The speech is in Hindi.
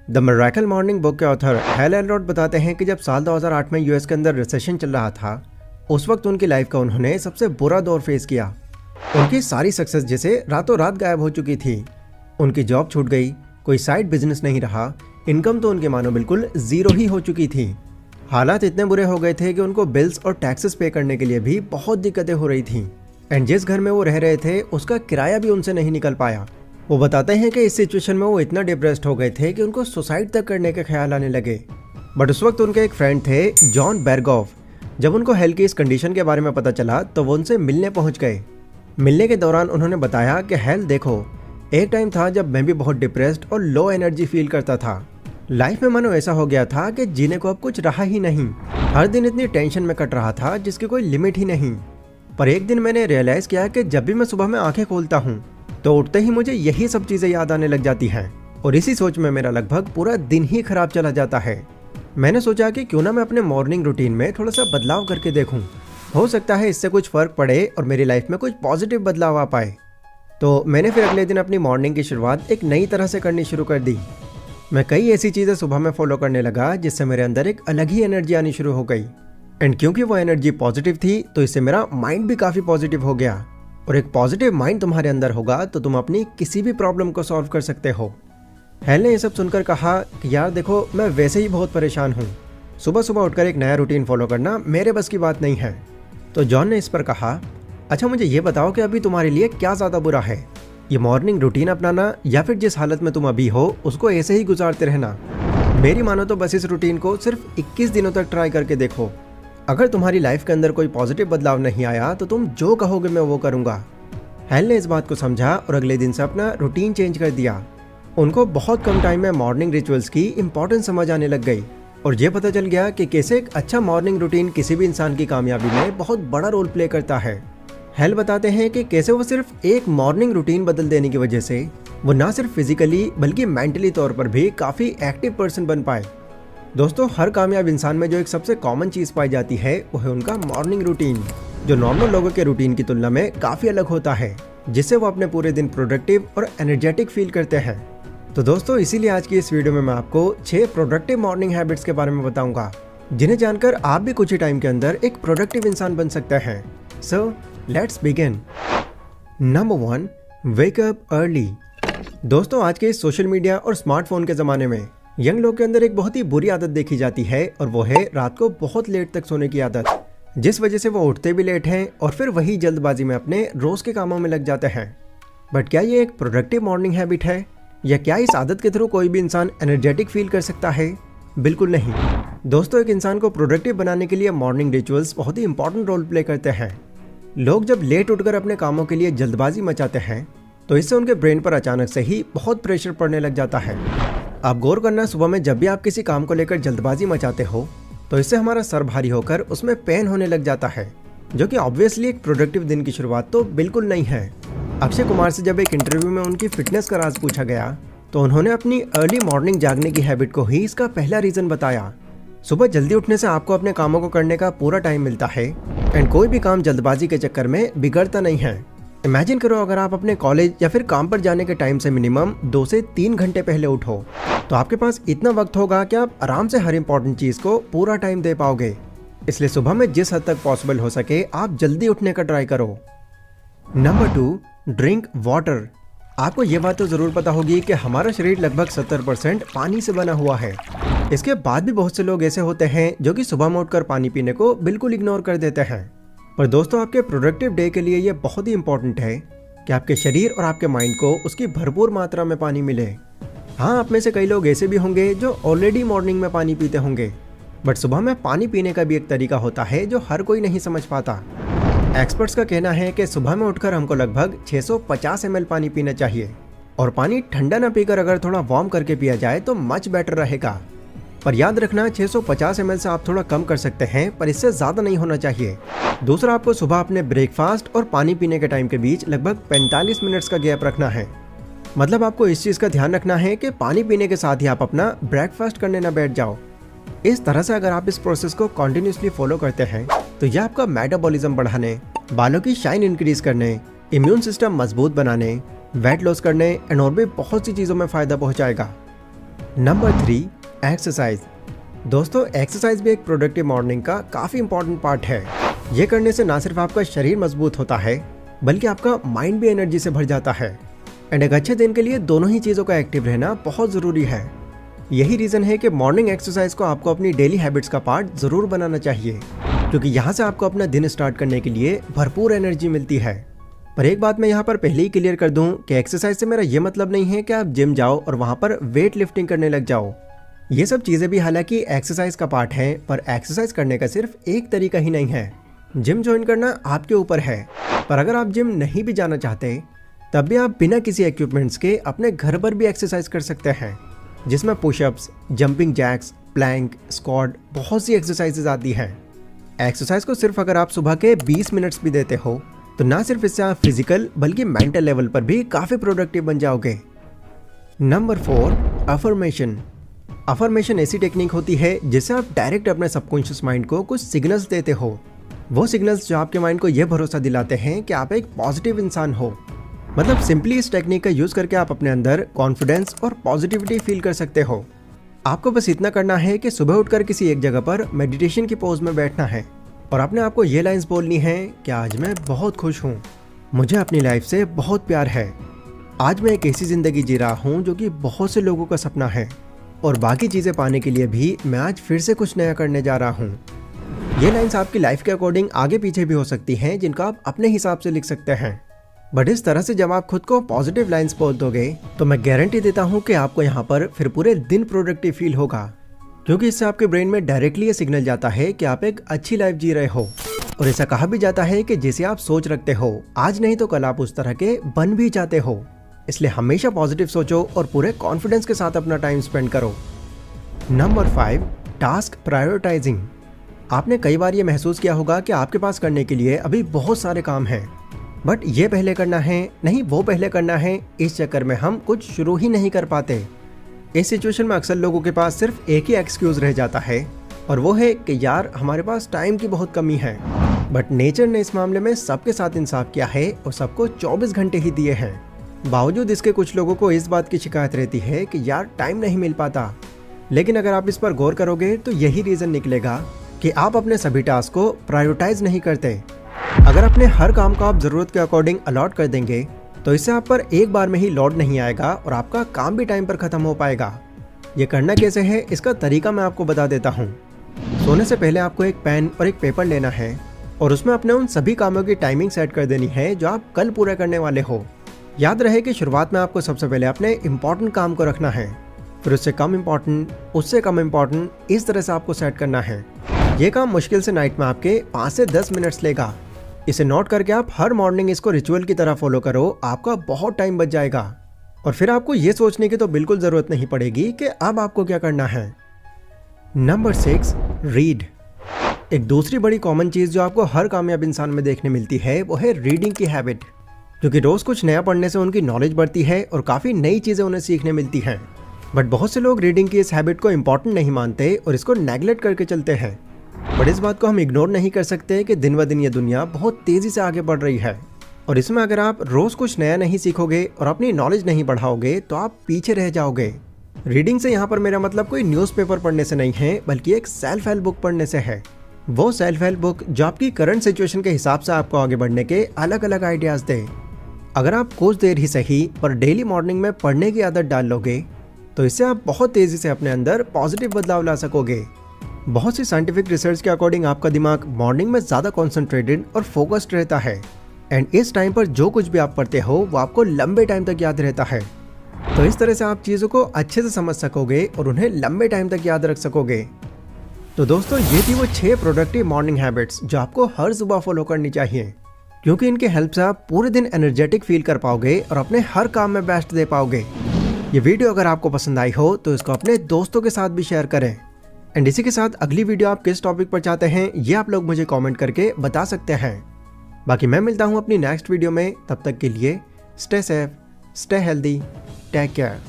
द मिरेकल मॉर्निंग बुक के ऑथर हैल एलरॉट बताते हैं कि जब साल 2008 में यूएस के अंदर रिसेशन चल रहा था, उस वक्त उनकी लाइफ का उन्होंने सबसे बुरा दौर फेस किया। उनकी सारी सक्सेस जैसे रातों रात गायब हो चुकी थी। उनकी जॉब छूट गई, कोई साइड बिजनेस नहीं रहा, इनकम तो उनके मानो बिल्कुल जीरो ही हो चुकी थी। हालात इतने बुरे हो गए थे कि उनको बिल्स और टैक्सेस पे करने के लिए भी बहुत दिक्कतें हो रही थी। एंड जिस घर में वो रह रहे थे उसका किराया भी उनसे नहीं निकल पाया। वो बताते हैं कि इस सिचुएशन में वो इतना डिप्रेस्ड हो गए थे कि उनको सुसाइड तक करने के ख्याल आने लगे। बट उस वक्त उनके एक फ्रेंड थे जॉन बेरगॉफ। जब उनको हेल की इस कंडीशन के बारे में पता चला तो वो उनसे मिलने पहुंच गए। मिलने के दौरान उन्होंने बताया कि हेल देखो, एक टाइम था जब मैं भी बहुत डिप्रेस्ड और लो एनर्जी फील करता था। लाइफ में मानो ऐसा हो गया था कि जीने को अब कुछ रहा ही नहीं। हर दिन इतनी टेंशन में कट रहा था जिसकी कोई लिमिट ही नहीं। पर एक दिन मैंने रियलाइज किया कि जब भी मैं सुबह में आंखें खोलता हूँ तो उठते ही मुझे यही सब चीजें याद आने लग जाती हैं और इसी सोच में मेरा लगभग पूरा दिन ही खराब चला जाता है। मैंने सोचा कि क्यों ना मैं अपने मॉर्निंग रूटीन में थोड़ा सा बदलाव करके देखूं, हो सकता है इससे कुछ फर्क पड़े और मेरी लाइफ में कुछ पॉजिटिव बदलाव आ पाए। तो मैंने फिर अगले दिन अपनी मॉर्निंग की शुरुआत एक नई तरह से करनी शुरू कर दी। मैं कई ऐसी चीजें सुबह में फॉलो करने लगा जिससे मेरे अंदर एक अलग ही एनर्जी आनी शुरू हो गई। एंड क्योंकि वो एनर्जी पॉजिटिव थी तो इससे मेरा माइंड भी काफी पॉजिटिव हो गया। और एक पॉजिटिव माइंड तुम्हारे अंदर होगा तो तुम अपनी किसी भी प्रॉब्लम को सॉल्व कर सकते हो। हेल ने ये सब सुनकर कहा कि यार देखो, मैं वैसे ही बहुत परेशान हूँ, सुबह सुबह उठकर एक नया रूटीन फॉलो करना मेरे बस की बात नहीं है। तो जॉन ने इस पर कहा, अच्छा मुझे ये बताओ कि अभी तुम्हारे लिए क्या ज़्यादा बुरा है, ये मॉर्निंग रूटीन अपनाना या फिर जिस हालत में तुम अभी हो उसको ऐसे ही गुजारते रहना। मेरी मानो तो बस इस रूटीन को सिर्फ 21 दिनों तक ट्राई करके देखो। अगर तुम्हारी लाइफ के अंदर कोई पॉजिटिव बदलाव नहीं आया तो तुम जो कहोगे मैं वो करूंगा। हेल ने इस बात को समझा और अगले दिन से अपना रूटीन चेंज कर दिया। उनको बहुत कम टाइम में मॉर्निंग रिचुअल्स की इंपॉर्टेंस समझ आने लग गई और ये पता चल गया कि कैसे एक अच्छा मॉर्निंग रूटीन किसी भी इंसान की कामयाबी में बहुत बड़ा रोल प्ले करता है। हेल बताते हैं कि कैसे वो सिर्फ एक मॉर्निंग रूटीन बदल देने की वजह से वो ना सिर्फ फिजिकली बल्कि मेंटली तौर पर भी काफ़ी एक्टिव पर्सन बन पाए। दोस्तों, हर कामयाब इंसान में जो एक सबसे कॉमन चीज़ पाई जाती है वो है उनका मॉर्निंग रूटीन, जो नॉर्मल लोगों के रूटीन की तुलना में काफ़ी अलग होता है, जिससे वो अपने पूरे दिन प्रोडक्टिव और एनर्जेटिक फील करते हैं। तो दोस्तों, इसीलिए आज की इस वीडियो में मैं आपको 6 प्रोडक्टिव मॉर्निंग हैबिट्स के बारे में बताऊंगा, जिन्हें जानकर आप भी कुछ ही टाइम के अंदर एक प्रोडक्टिव इंसान बन सकते हैं। So let's begin. Number 1, wake up early. दोस्तों, आज के इस सोशल मीडिया और स्मार्टफोन के ज़माने में यंग लोग के अंदर एक बहुत ही बुरी आदत देखी जाती है और वो है रात को बहुत लेट तक सोने की आदत, जिस वजह से वो उठते भी लेट हैं और फिर वही जल्दबाजी में अपने रोज के कामों में लग जाते हैं। बट क्या ये एक प्रोडक्टिव मॉर्निंग हैबिट है, या क्या इस आदत के थ्रू कोई भी इंसान एनर्जेटिक फील कर सकता है? बिल्कुल नहीं। दोस्तों, एक इंसान को प्रोडक्टिव बनाने के लिए मॉर्निंग रिचुअल्स बहुत ही इंपॉर्टेंट रोल प्ले करते हैं। लोग जब लेट उठकर अपने कामों के लिए जल्दबाजी मचाते हैं तो इससे उनके ब्रेन पर अचानक से ही बहुत प्रेशर पड़ने लग जाता है। आप गौर करना, सुबह में जब भी आप किसी काम को लेकर जल्दबाजी मचाते हो तो इससे हमारा सर भारी होकर उसमें पेन होने लग जाता है, जो कि ऑब्वियसली एक प्रोडक्टिव दिन की शुरुआत तो बिल्कुल नहीं है। अक्षय कुमार से जब एक इंटरव्यू में उनकी फिटनेस का राज पूछा गया तो उन्होंने अपनी अर्ली मॉर्निंग जागने की हैबिट को ही इसका पहला रीजन बताया। सुबह जल्दी उठने से आपको अपने कामों को करने का पूरा टाइम मिलता है एंड कोई भी काम जल्दबाजी के चक्कर में बिगड़ता नहीं है। इमेजिन करो, अगर आप अपने कॉलेज या फिर काम पर जाने के टाइम से मिनिमम 2 से 3 घंटे पहले उठो तो आपके पास इतना वक्त होगा कि आप आराम से हर इंपॉर्टेंट चीज़ को पूरा टाइम दे पाओगे। इसलिए सुबह में जिस हद तक पॉसिबल हो सके आप जल्दी उठने का ट्राई करो। Number 2, drink water. आपको ये बात तो ज़रूर पता होगी कि हमारा शरीर लगभग 70% पानी से बना हुआ है। इसके बाद भी बहुत से लोग ऐसे होते हैं जो कि सुबह में उठकर पानी पीने को बिल्कुल इग्नोर कर देते हैं। पर दोस्तों, आपके प्रोडक्टिव डे के लिए ये बहुत ही इंपॉर्टेंट है कि आपके शरीर और आपके माइंड को उसकी भरपूर मात्रा में पानी मिले। हाँ, आप में से कई लोग ऐसे भी होंगे जो ऑलरेडी मॉर्निंग में पानी पीते होंगे, बट सुबह में पानी पीने का भी एक तरीका होता है जो हर कोई नहीं समझ पाता। एक्सपर्ट्स का कहना है कि सुबह में उठकर हमको लगभग 650 ml पानी पीना चाहिए और पानी ठंडा न पीकर अगर थोड़ा वार्म करके पिया जाए तो मच बेटर रहेगा। पर याद रखना, 650 ml से आप थोड़ा कम कर सकते हैं, पर इससे ज़्यादा नहीं होना चाहिए। दूसरा, आपको सुबह अपने ब्रेकफास्ट और पानी पीने के टाइम के बीच लगभग 45 मिनट्स का गैप रखना है। मतलब आपको इस चीज़ का ध्यान रखना है कि पानी पीने के साथ ही आप अपना ब्रेकफास्ट करने ना बैठ जाओ। इस तरह से अगर आप इस प्रोसेस को कॉन्टिन्यूसली फॉलो करते हैं तो यह आपका मेटाबॉलिज्म बढ़ाने, बालों की शाइन इंक्रीज करने, इम्यून सिस्टम मजबूत बनाने, वेट लॉस करने एंड और भी बहुत सी चीज़ों में फ़ायदा पहुंचाएगा। Number 3, exercise. दोस्तों, एक्सरसाइज भी एक प्रोडक्टिव मॉर्निंग का काफ़ी इंपॉर्टेंट पार्ट है। ये करने से ना सिर्फ आपका शरीर मजबूत होता है बल्कि आपका माइंड भी एनर्जी से भर जाता है। एंड एक अच्छे दिन के लिए दोनों ही चीज़ों का एक्टिव रहना बहुत ज़रूरी है। यही रीज़न है कि मॉर्निंग एक्सरसाइज को आपको अपनी डेली हैबिट्स का पार्ट ज़रूर बनाना चाहिए, क्योंकि यहाँ से आपको अपना दिन स्टार्ट करने के लिए भरपूर एनर्जी मिलती है। पर एक बात मैं यहाँ पर पहले ही क्लियर कर दूं कि एक्सरसाइज से मेरा ये मतलब नहीं है कि आप जिम जाओ और वहाँ पर वेट लिफ्टिंग करने लग जाओ। ये सब चीज़ें भी हालांकि एक्सरसाइज का पार्ट है, पर एक्सरसाइज करने का सिर्फ एक तरीका ही नहीं है। जिम ज्वाइन करना आपके ऊपर है, पर अगर आप जिम नहीं भी जाना चाहते तब भी आप बिना किसी इक्विपमेंट्स के अपने घर पर भी एक्सरसाइज कर सकते हैं, जिसमें pushups, jumping jacks, plank, squat, बहुत सी एक्सरसाइजेज आती हैं। एक्सरसाइज को सिर्फ अगर आप सुबह के 20 मिनट्स भी देते हो तो ना सिर्फ इससे आप फिजिकल बल्कि मेंटल लेवल पर भी काफ़ी प्रोडक्टिव बन जाओगे। Number 4, affirmation. अफर्मेशन ऐसी टेक्निक होती है जिससे आप डायरेक्ट अपने सबकॉन्शियस माइंड को कुछ सिग्नल्स देते हो। वो सिग्नल्स जो आपके माइंड को यह भरोसा दिलाते हैं कि आप एक पॉजिटिव इंसान हो। मतलब सिंपली इस टेक्निक का यूज़ करके आप अपने अंदर कॉन्फिडेंस और पॉजिटिविटी फील कर सकते हो। आपको बस इतना करना है कि सुबह उठकर किसी एक जगह पर मेडिटेशन की पोज में बैठना है और अपने आप को ये लाइंस बोलनी है कि आज मैं बहुत खुश हूँ, मुझे अपनी लाइफ से बहुत प्यार है, आज मैं एक ऐसी ज़िंदगी जी रहा हूँ जो कि बहुत से लोगों का सपना है और बाकी चीज़ें पाने के लिए भी मैं आज फिर से कुछ नया करने जा रहा हूँ। ये लाइंस आपकी लाइफ के अकॉर्डिंग आगे पीछे भी हो सकती हैं, जिनका आप अपने हिसाब से लिख सकते हैं। बट इस तरह से जब आप खुद को पॉजिटिव लाइंस बोल दोगे तो मैं गारंटी देता हूँ कि आपको यहाँ पर फिर पूरे दिन प्रोडक्टिव फील होगा, क्योंकि इससे आपके ब्रेन में डायरेक्टली ये सिग्नल जाता है कि आप एक अच्छी लाइफ जी रहे हो। और ऐसा कहा भी जाता है कि जैसे आप सोच रखते हो आज नहीं तो कल आप उस तरह के बन भी जाते हो। इसलिए हमेशा पॉजिटिव सोचो और पूरे कॉन्फिडेंस के साथ अपना टाइम स्पेंड करो। Number 5, task prioritising. आपने कई बार ये महसूस किया होगा कि आपके पास करने के लिए अभी बहुत सारे काम हैं, बट ये पहले करना है, नहीं वो पहले करना है, इस चक्कर में हम कुछ शुरू ही नहीं कर पाते। इस सिचुएशन में अक्सर लोगों के पास सिर्फ एक ही एक्सक्यूज रह जाता है और वो है कि यार हमारे पास टाइम की बहुत कमी है। बट नेचर ने इस मामले में सबके साथ इंसाफ किया है और सबको 24 घंटे ही दिए हैं। बावजूद इसके कुछ लोगों को इस बात की शिकायत रहती है कि यार टाइम नहीं मिल पाता। लेकिन अगर आप इस पर गौर करोगे तो यही रीज़न निकलेगा कि आप अपने सभी टास्क को प्रायोरिटाइज नहीं करते। अगर अपने हर काम को आप ज़रूरत के अकॉर्डिंग अलॉट कर देंगे तो इससे आप पर एक बार में ही लोड नहीं आएगा और आपका काम भी टाइम पर ख़त्म हो पाएगा। ये करना कैसे है, इसका तरीका मैं आपको बता देता हूँ। सोने से पहले आपको एक पेन और एक पेपर लेना है और उसमें अपने उन सभी कामों की टाइमिंग सेट कर देनी है जो आप कल पूरा करने वाले हो। याद रहे कि शुरुआत में आपको सबसे पहले अपने इम्पॉर्टेंट काम को रखना है, फिर उससे कम इम्पॉर्टेंट, उससे कम इम्पॉर्टेंट, इस तरह से आपको सेट करना है। ये काम मुश्किल से नाइट में आपके 5 से 10 मिनट्स लेगा। इसे नोट करके आप हर मॉर्निंग इसको रिचुअल की तरह फॉलो करो, आपका बहुत टाइम बच जाएगा। और फिर आपको ये सोचने की तो बिल्कुल ज़रूरत नहीं पड़ेगी कि अब आपको क्या करना है। Number 6, read. एक दूसरी बड़ी कॉमन चीज़ जो आपको हर कामयाब इंसान में देखने मिलती है वो है रीडिंग की हैबिट, क्योंकि रोज़ कुछ नया पढ़ने से उनकी नॉलेज बढ़ती है और काफ़ी नई चीज़ें उन्हें सीखने मिलती हैं। बट बहुत से लोग रीडिंग की इस हैबिट को इम्पॉर्टेंट नहीं मानते और इसको नेगलेक्ट करके चलते हैं। बट इस बात को हम इग्नोर नहीं कर सकते कि दिन ब दिन ये दुनिया बहुत तेज़ी से आगे बढ़ रही है और इसमें अगर आप रोज़ कुछ नया नहीं सीखोगे और अपनी नॉलेज नहीं बढ़ाओगे तो आप पीछे रह जाओगे। रीडिंग से यहाँ पर मेरा मतलब कोई न्यूज़पेपर पढ़ने से नहीं है, बल्कि एक सेल्फ हेल्प बुक पढ़ने से है। वो सेल्फ हेल्प बुक जो आपकी करंट सिचुएशन के हिसाब से आपको आगे बढ़ने के अलग अलग आइडियाज़ दे। अगर आप कुछ देर ही सही पर डेली मॉर्निंग में पढ़ने की आदत डाल लोगे तो इससे आप बहुत तेज़ी से अपने अंदर पॉजिटिव बदलाव ला सकोगे। बहुत सी साइंटिफिक रिसर्च के अकॉर्डिंग आपका दिमाग मॉर्निंग में ज़्यादा कॉन्सेंट्रेटेड और फोकस्ड रहता है एंड इस टाइम पर जो कुछ भी आप पढ़ते हो वो आपको लंबे टाइम तक याद रहता है। तो इस तरह से आप चीज़ों को अच्छे से समझ सकोगे और उन्हें लंबे टाइम तक याद रख सकोगे। तो दोस्तों, ये थी वो 6 प्रोडक्टिव मॉर्निंग हैबिट्स जो आपको हर सुबह फॉलो करनी चाहिए, क्योंकि इनके हेल्प से आप पूरे दिन एनर्जेटिक फील कर पाओगे और अपने हर काम में बेस्ट दे पाओगे। ये वीडियो अगर आपको पसंद आई हो तो इसको अपने दोस्तों के साथ भी शेयर करें। एंड इसी के साथ अगली वीडियो आप किस टॉपिक पर चाहते हैं ये आप लोग मुझे कमेंट करके बता सकते हैं। बाकी मैं मिलता हूँ अपनी नेक्स्ट वीडियो में, तब तक के लिए stay safe, stay healthy, take care.